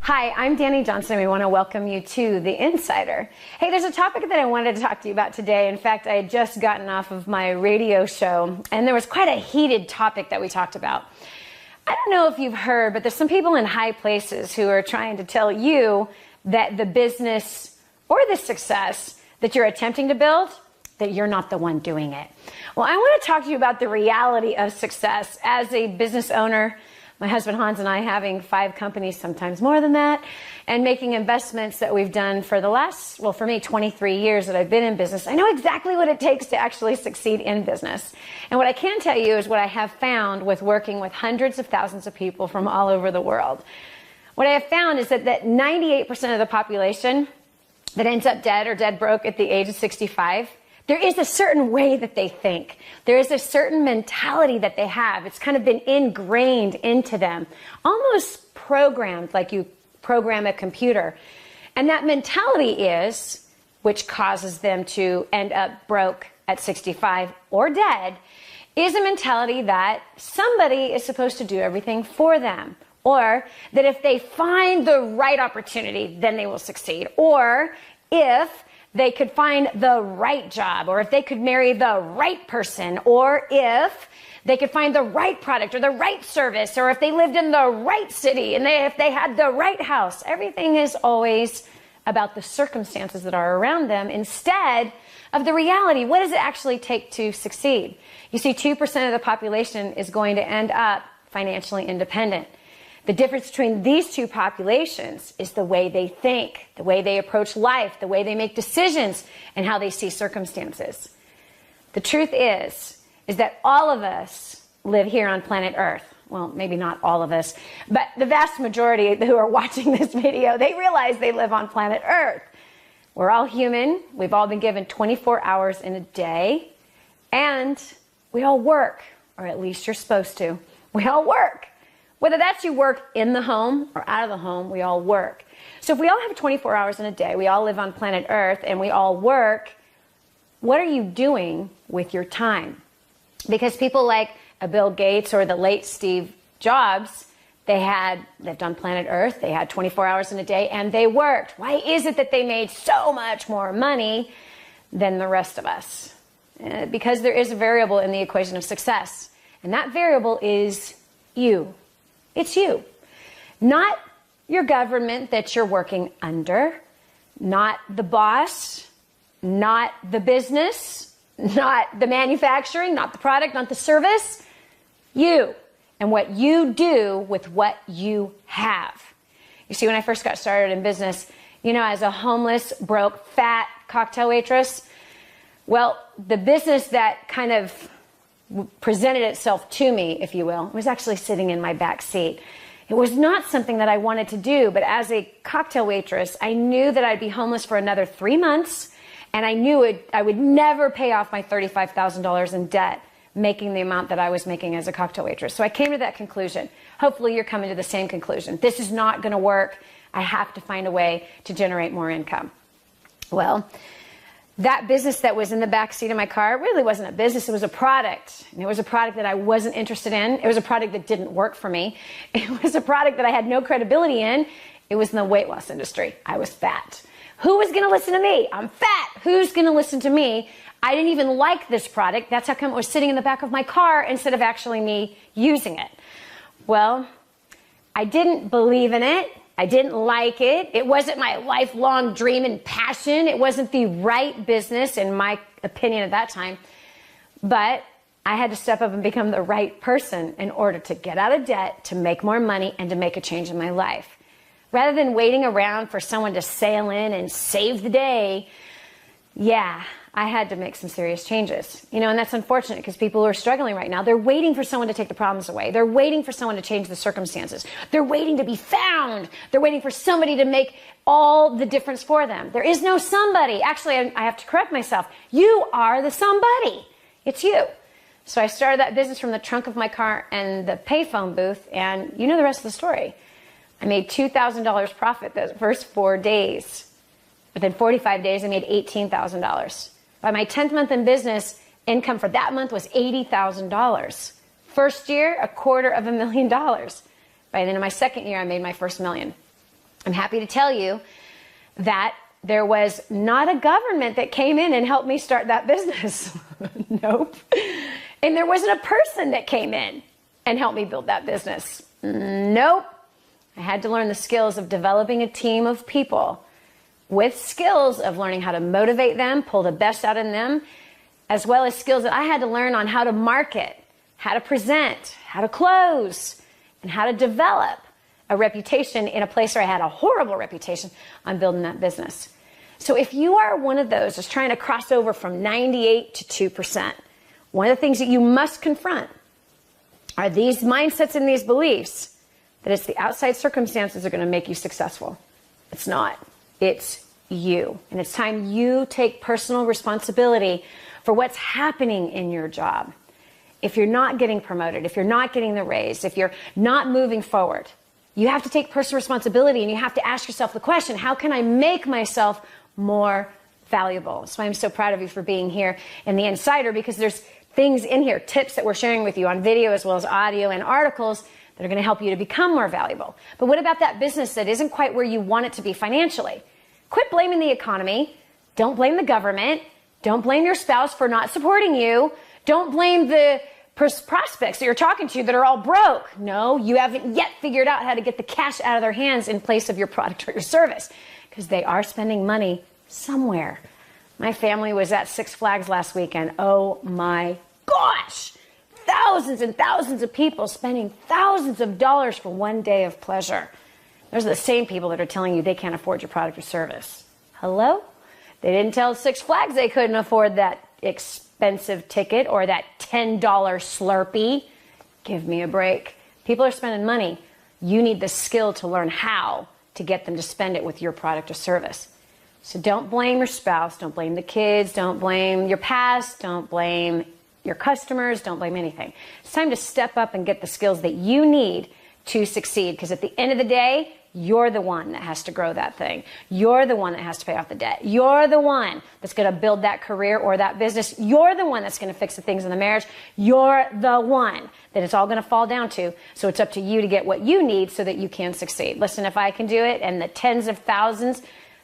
Hi, I'm Dani Johnson, and we want to welcome you to The Insider. Hey, there's a topic that I wanted to talk to you about today. In fact, I had just gotten off of my radio show, and there was quite a heated topic that we talked about. I don't know if you've heard, but there's some people in high places who are trying to tell you that the business or the success that you're attempting to build, that you're not the one doing it. Well, I want to talk to you about the reality of success as a business owner. My husband Hans and I having 5 companies, sometimes more than that, and making investments that we've done for the last, well, for me, 23 years that I've been in business. I know exactly what it takes to actually succeed in business. And what I can tell you is what I have found with working with hundreds of thousands of people from all over the world. What I have found is that 98% of the population that ends up dead or dead broke at the age of 65, there is a certain way that they think. There is a certain mentality that they have. It's kind of been ingrained into them, almost programmed like you program a computer. And that mentality is, which causes them to end up broke at 65 or dead, is a mentality that somebody is supposed to do everything for them. Or that if they find the right opportunity, then they will succeed. Or if they could find the right job, or if they could marry the right person, or if they could find the right product or the right service, or if they lived in the right city and if they had the right house. Everything is always about the circumstances that are around them instead of the reality. What does it actually take to succeed? You see, 2% of the population is going to end up financially independent. The difference between these two populations is the way they think, the way they approach life, the way they make decisions, and how they see circumstances. The truth is that all of us live here on planet Earth. Well, maybe not all of us, but the vast majority who are watching this video, they realize they live on planet Earth. We're all human. We've all been given 24 hours in a day, and we all work, or at least you're supposed to. We all work. Whether that's you work in the home or out of the home, we all work. So if we all have 24 hours in a day, we all live on planet Earth, and we all work, what are you doing with your time? Because people like Bill Gates or the late Steve Jobs, they lived on planet Earth, they had 24 hours in a day, and they worked. Why is it that they made so much more money than the rest of us? Because there is a variable in the equation of success, and that variable is you. It's you, not your government that you're working under, not the boss, not the business, not the manufacturing, not the product, not the service. You and what you do with what you have. You see, when I first got started in business, as a homeless, broke, fat cocktail waitress, well, the business that kind of presented itself to me, if you will, was actually sitting in my back seat. It was not something that I wanted to do, but as a cocktail waitress, I knew that I'd be homeless for another 3 months, and I knew I would never pay off my $35,000 in debt, making the amount that I was making as a cocktail waitress. So I came to that conclusion. Hopefully you're coming to the same conclusion. This is not going to work. I have to find a way to generate more income. Well, that business that was in the back seat of my car really wasn't a business. It was a product. And it was a product that I wasn't interested in. It was a product that didn't work for me. It was a product that I had no credibility in. It was in the weight loss industry. I was fat. Who was going to listen to me? I'm fat. Who's going to listen to me? I didn't even like this product. That's how come it was sitting in the back of my car instead of actually me using it. Well, I didn't believe in it. I didn't like it. It wasn't my lifelong dream and passion. It wasn't the right business, in my opinion at that time. But I had to step up and become the right person in order to get out of debt, to make more money, and to make a change in my life. Rather than waiting around for someone to sail in and save the day, I had to make some serious changes. And that's unfortunate because people who are struggling right now, they're waiting for someone to take the problems away. They're waiting for someone to change the circumstances. They're waiting to be found. They're waiting for somebody to make all the difference for them. There is no somebody. Actually, I have to correct myself. You are the somebody. It's you. So I started that business from the trunk of my car and the payphone booth, and you know the rest of the story. I made $2,000 profit those first 4 days. Within 45 days, I made $18,000. By my 10th month in business, income for that month was $80,000. First year, $250,000. By the end of my second year, I made my first $1 million. I'm happy to tell you that there was not a government that came in and helped me start that business. Nope. And there wasn't a person that came in and helped me build that business. Nope. I had to learn the skills of developing a team of people with skills of learning how to motivate them, pull the best out in them, as well as skills that I had to learn on how to market, how to present, how to close, and how to develop a reputation in a place where I had a horrible reputation on building that business. So if you are one of those that's trying to cross over from 98 to 2%, one of the things that you must confront are these mindsets and these beliefs that it's the outside circumstances that are going to make you successful. It's not. It's you. And it's time you take personal responsibility for what's happening in your job. If you're not getting promoted, if you're not getting the raise, if you're not moving forward, you have to take personal responsibility and you have to ask yourself the question, how can I make myself more valuable? That's why I'm so proud of you for being here in the Insider, because there's things in here, tips that we're sharing with you on video as well as audio and articles that are going to help you to become more valuable. But what about that business that isn't quite where you want it to be financially? Quit blaming the economy. Don't blame the government. Don't blame your spouse for not supporting you. Don't blame the prospects that you're talking to that are all broke. No, you haven't yet figured out how to get the cash out of their hands in place of your product or your service, because they are spending money somewhere. My family was at Six Flags last weekend. Oh my gosh. Thousands and thousands of people spending thousands of dollars for one day of pleasure. Those are the same people that are telling you they can't afford your product or service. Hello? They didn't tell Six Flags they couldn't afford that expensive ticket or that $10 Slurpee. Give me a break. People are spending money. You need the skill to learn how to get them to spend it with your product or service. So don't blame your spouse. Don't blame the kids. Don't blame your past. Don't blame your customers, don't blame anything. It's time to step up and get the skills that you need to succeed, because at the end of the day, you're the one that has to grow that thing. You're the one that has to pay off the debt. You're the one that's going to build that career or that business. You're the one that's going to fix the things in the marriage. You're the one that it's all going to fall down to. So it's up to you to get what you need so that you can succeed. Listen, if I can do it and the tens of thousands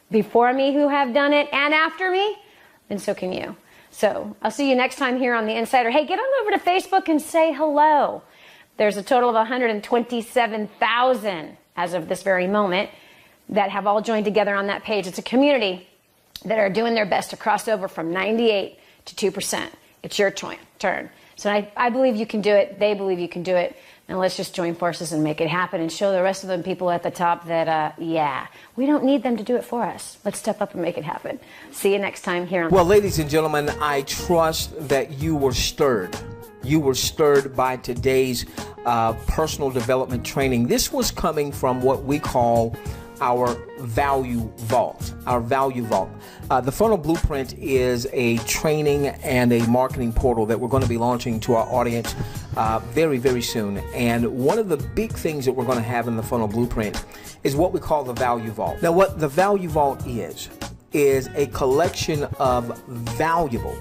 before me who have done it and after me, then so can you. So I'll see you next time here on The Insider. Hey, get on over to Facebook and say hello. There's a total of 127,000 as of this very moment that have all joined together on that page. It's a community that are doing their best to cross over from 98 to 2%. It's your turn. So I believe you can do it. They believe you can do it. Now let's just join forces and make it happen and show the rest of the people at the top that, yeah, we don't need them to do it for us. Let's step up and make it happen. See you next time here on... Well, ladies and gentlemen, I trust that you were stirred. You were stirred by today's personal development training. This was coming from what we call our value vault. Our value vault. The Funnel Blueprint is a training and a marketing portal that we're going to be launching to our audience very, very soon. And one of the big things that we're going to have in the Funnel Blueprint is what we call the value vault. Now, what the value vault is a collection of valuable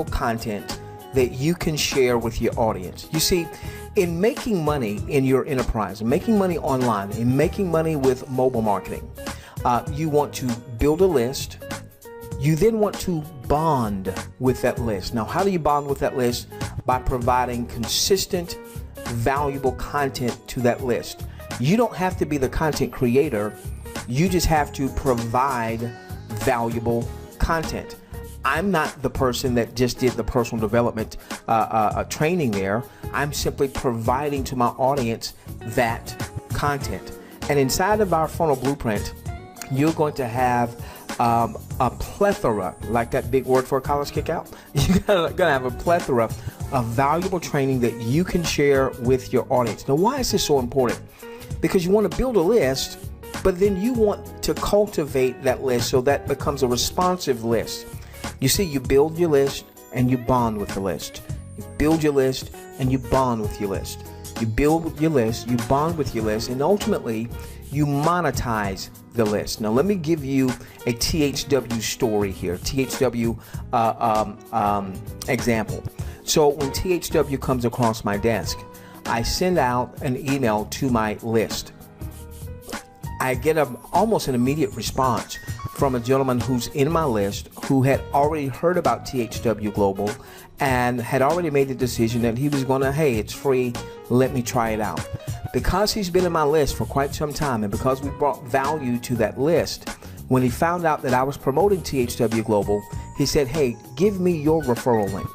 content that you can share with your audience. You see, in making money in your enterprise, in making money online, in making money with mobile marketing, you want to build a list. You then want to bond with that list. Now, how do you bond with that list? By providing consistent, valuable content to that list. You don't have to be the content creator. You just have to provide valuable content. I'm not the person that just did the personal development training there. I'm simply providing to my audience that content. And inside of our Funnel Blueprint, you're going to have a plethora, like that big word for a college kickout. You're going to have a plethora of valuable training that you can share with your audience. Now, why is this so important? Because you want to build a list, but then you want to cultivate that list so that becomes a responsive list. You see, you build your list and you bond with the list. You build your list and you bond with your list. You build your list, you bond with your list, and ultimately you monetize the list. Now, let me give you a THW story here, THW example. So when THW comes across my desk, I send out an email to my list. I get almost an immediate response from a gentleman who's in my list who had already heard about THW Global and had already made the decision that he was going to, hey, it's free, let me try it out. Because he's been in my list for quite some time and because we brought value to that list, when he found out that I was promoting THW Global, he said, hey, give me your referral link.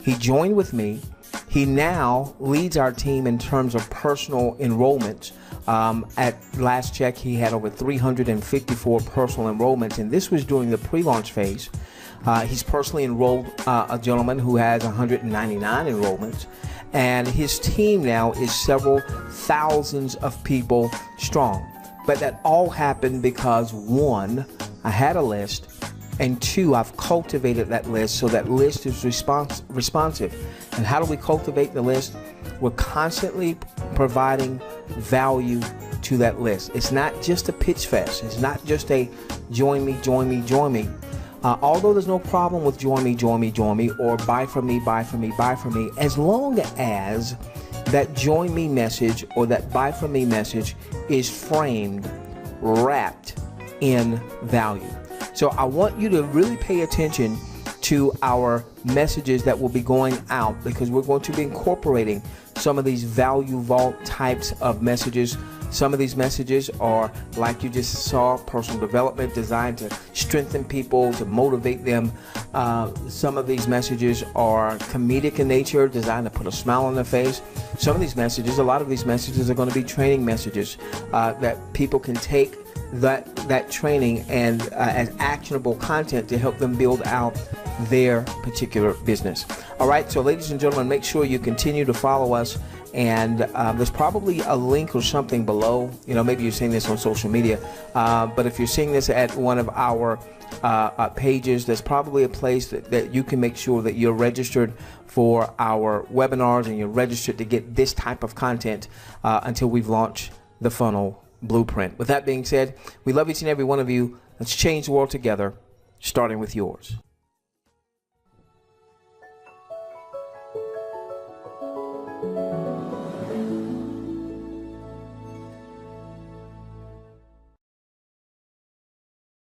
He joined with me. He now leads our team in terms of personal enrollments. At last check, he had over 354 personal enrollments, and this was during the pre-launch phase. He's personally enrolled a gentleman who has 199 enrollments, and his team now is several thousands of people strong. But that all happened because, one, I had a list, and two, I've cultivated that list so that list is responsive. And how do we cultivate the list? We're constantly providing value to that list. It's not just a pitch fest. It's not just a join me, join me, join me. Although there's no problem with join me, join me, join me, or buy from me, buy from me, buy from me, as long as that join me message or that buy from me message is framed, wrapped in value. So I want you to really pay attention to our messages that will be going out, because we're going to be incorporating some of these value vault types of messages. Some of these messages are, like you just saw, personal development designed to strengthen people, to motivate them. Some of these messages are comedic in nature, designed to put a smile on their face. Some of these messages, a lot of these messages are going to be training messages that people can take that training and as actionable content to help them build out their particular business. All right, so ladies and gentlemen, make sure you continue to follow us, and there's probably a link or something below. You know, maybe you're seeing this on social media, but if you're seeing this at one of our pages, there's probably a place that you can make sure that you're registered for our webinars and you're registered to get this type of content until we've launched the funnel blueprint. With that being said, we love each and every one of you. Let's change the world together, starting with yours.